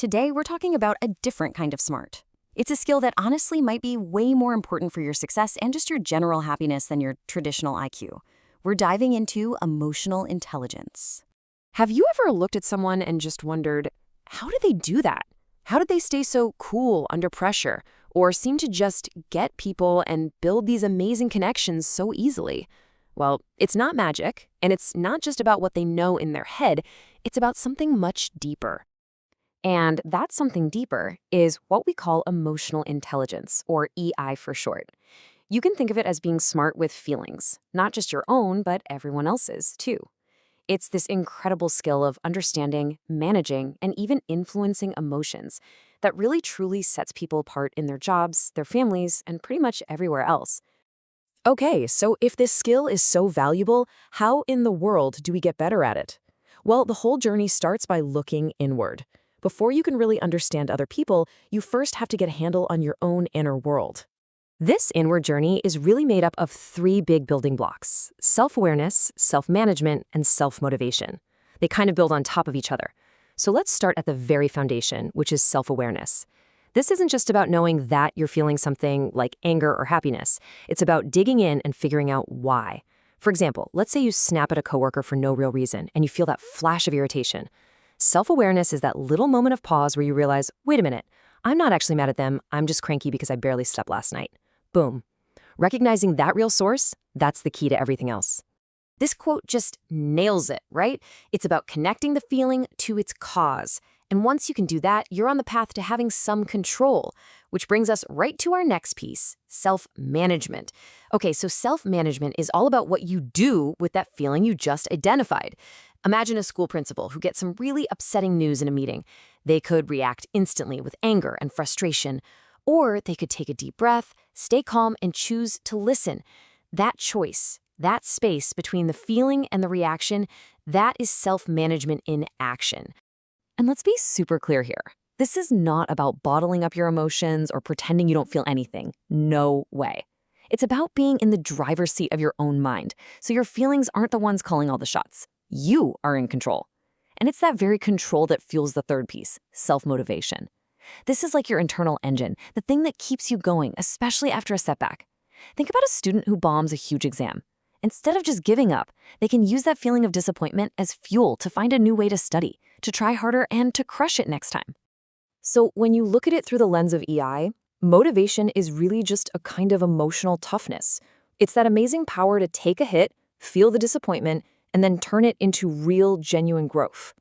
Today, we're talking about a different kind of smart. It's a skill that honestly might be way more important for your success and just your general happiness than your traditional IQ. We're diving into emotional intelligence. Have you ever looked at someone and just wondered, how do they do that? How did they stay so cool under pressure, or seem to just get people and build these amazing connections so easily? Well, it's not magic, and it's not just about what they know in their head, it's about something much deeper. And that something deeper is what we call emotional intelligence, or EI for short. You can think of it as being smart with feelings, not just your own, but everyone else's, too. It's this incredible skill of understanding, managing, and even influencing emotions that really truly sets people apart in their jobs, their families, and pretty much everywhere else. Okay, so if this skill is so valuable, how in the world do we get better at it? Well, the whole journey starts by looking inward. Before you can really understand other people, you first have to get a handle on your own inner world. This inward journey is really made up of three big building blocks: self-awareness, self-management, and self-motivation. They kind of build on top of each other. So let's start at the very foundation, which is self-awareness. This isn't just about knowing that you're feeling something like anger or happiness. It's about digging in and figuring out why. For example, let's say you snap at a coworker for no real reason, and you feel that flash of irritation. Self-awareness is that little moment of pause where you realize, wait a minute, I'm not actually mad at them, I'm just cranky because I barely slept last night. Boom. Recognizing that real source, that's the key to everything else. This quote just nails it, right? It's about connecting the feeling to its cause. And once you can do that, you're on the path to having some control, which brings us right to our next piece, self-management. Okay, so self-management is all about what you do with that feeling you just identified. Imagine a school principal who gets some really upsetting news in a meeting. They could react instantly with anger and frustration, or they could take a deep breath, stay calm, and choose to listen. That choice, that space between the feeling and the reaction, that is self-management in action. And let's be super clear here. This is not about bottling up your emotions or pretending you don't feel anything. No way. It's about being in the driver's seat of your own mind, so your feelings aren't the ones calling all the shots. You are in control. And it's that very control that fuels the third piece, self-motivation. This is like your internal engine, the thing that keeps you going, especially after a setback. Think about a student who bombs a huge exam. Instead of just giving up, they can use that feeling of disappointment as fuel to find a new way to study, to try harder, and to crush it next time. So when you look at it through the lens of EI, motivation is really just a kind of emotional toughness. It's that amazing power to take a hit, feel the disappointment, and then turn it into real, genuine growth.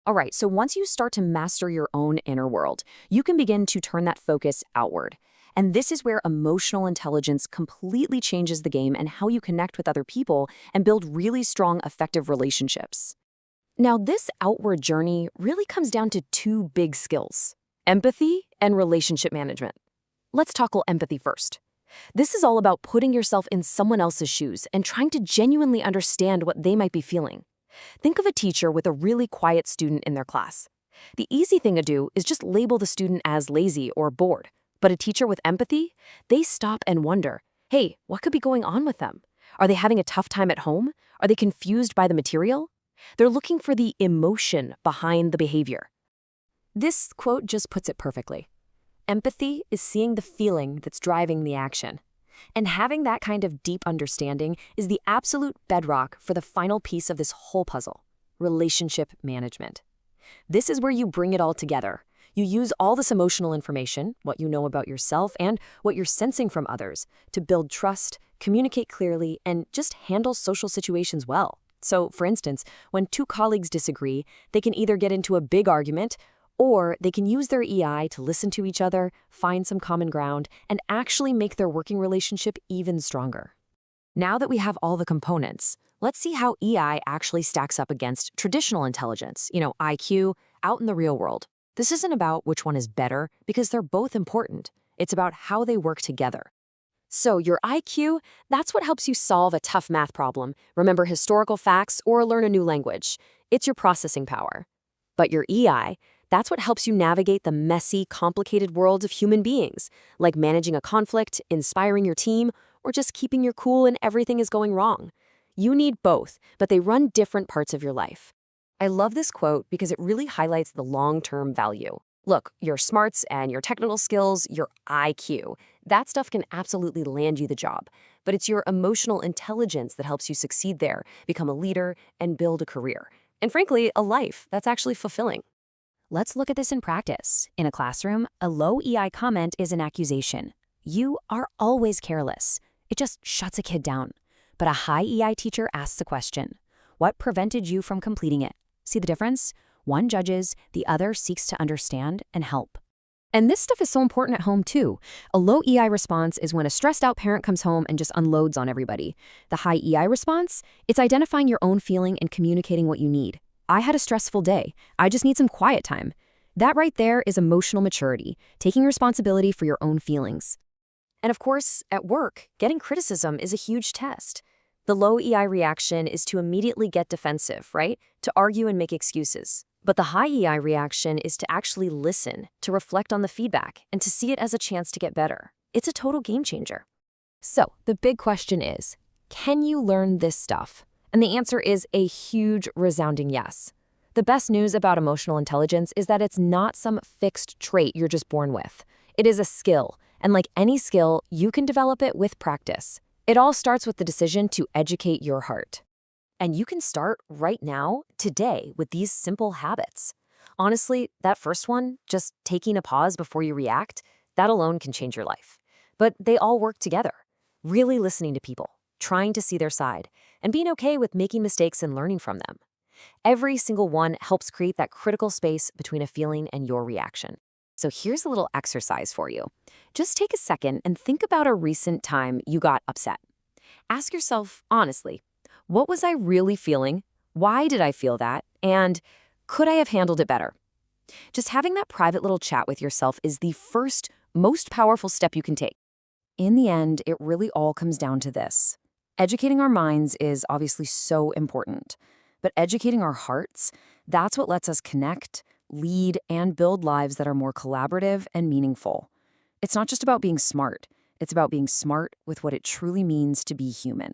All right, so once you start to master your own inner world, you can begin to turn that focus outward. And this is where emotional intelligence completely changes the game and how you connect with other people and build really strong, effective relationships. Now, this outward journey really comes down to two big skills: empathy and relationship management. Let's tackle empathy first. This is all about putting yourself in someone else's shoes and trying to genuinely understand what they might be feeling. Think of a teacher with a really quiet student in their class. The easy thing to do is just label the student as lazy or bored. But a teacher with empathy, they stop and wonder, hey, what could be going on with them? Are they having a tough time at home? Are they confused by the material? They're looking for the emotion behind the behavior. This quote just puts it perfectly. Empathy is seeing the feeling that's driving the action. And having that kind of deep understanding is the absolute bedrock for the final piece of this whole puzzle: relationship management. This is where you bring it all together. You use all this emotional information, what you know about yourself and what you're sensing from others, to build trust, communicate clearly, and just handle social situations well. So, for instance, when two colleagues disagree, they can either get into a big argument, or they can use their EI to listen to each other, find some common ground, and actually make their working relationship even stronger. Now that we have all the components, let's see how EI actually stacks up against traditional intelligence, IQ, out in the real world. This isn't about which one is better, because they're both important. It's about how they work together. So your IQ, that's what helps you solve a tough math problem, remember historical facts, or learn a new language. It's your processing power. But your EI, that's what helps you navigate the messy, complicated world of human beings, like managing a conflict, inspiring your team, or just keeping your cool when everything is going wrong. You need both, but they run different parts of your life. I love this quote because it really highlights the long-term value. Look, your smarts and your technical skills, your IQ, that stuff can absolutely land you the job. But it's your emotional intelligence that helps you succeed there, become a leader, and build a career. And frankly, a life that's actually fulfilling. Let's look at this in practice. In a classroom, a low EI comment is an accusation. You are always careless. It just shuts a kid down. But a high EI teacher asks a question. What prevented you from completing it? See the difference? One judges, the other seeks to understand and help. And this stuff is so important at home too. A low EI response is when a stressed out parent comes home and just unloads on everybody. The high EI response, it's identifying your own feeling and communicating what you need. I had a stressful day. I just need some quiet time. That right there is emotional maturity, taking responsibility for your own feelings. And of course, at work, getting criticism is a huge test. The low EI reaction is to immediately get defensive, right? To argue and make excuses. But the high EI reaction is to actually listen, to reflect on the feedback, and to see it as a chance to get better. It's a total game changer. So, the big question is, can you learn this stuff? And the answer is a huge, resounding yes. The best news about emotional intelligence is that it's not some fixed trait you're just born with. It is a skill, and like any skill, you can develop it with practice. It all starts with the decision to educate your heart. And you can start right now, today, with these simple habits. Honestly, that first one, just taking a pause before you react, that alone can change your life. But they all work together. Really listening to people, trying to see their side, and being okay with making mistakes and learning from them. Every single one helps create that critical space between a feeling and your reaction. So here's a little exercise for you. Just take a second and think about a recent time you got upset. Ask yourself, honestly, what was I really feeling? Why did I feel that? And could I have handled it better? Just having that private little chat with yourself is the first, most powerful step you can take. In the end, it really all comes down to this. Educating our minds is obviously so important, but educating our hearts, that's what lets us connect, lead, and build lives that are more collaborative and meaningful. It's not just about being smart. It's about being smart with what it truly means to be human.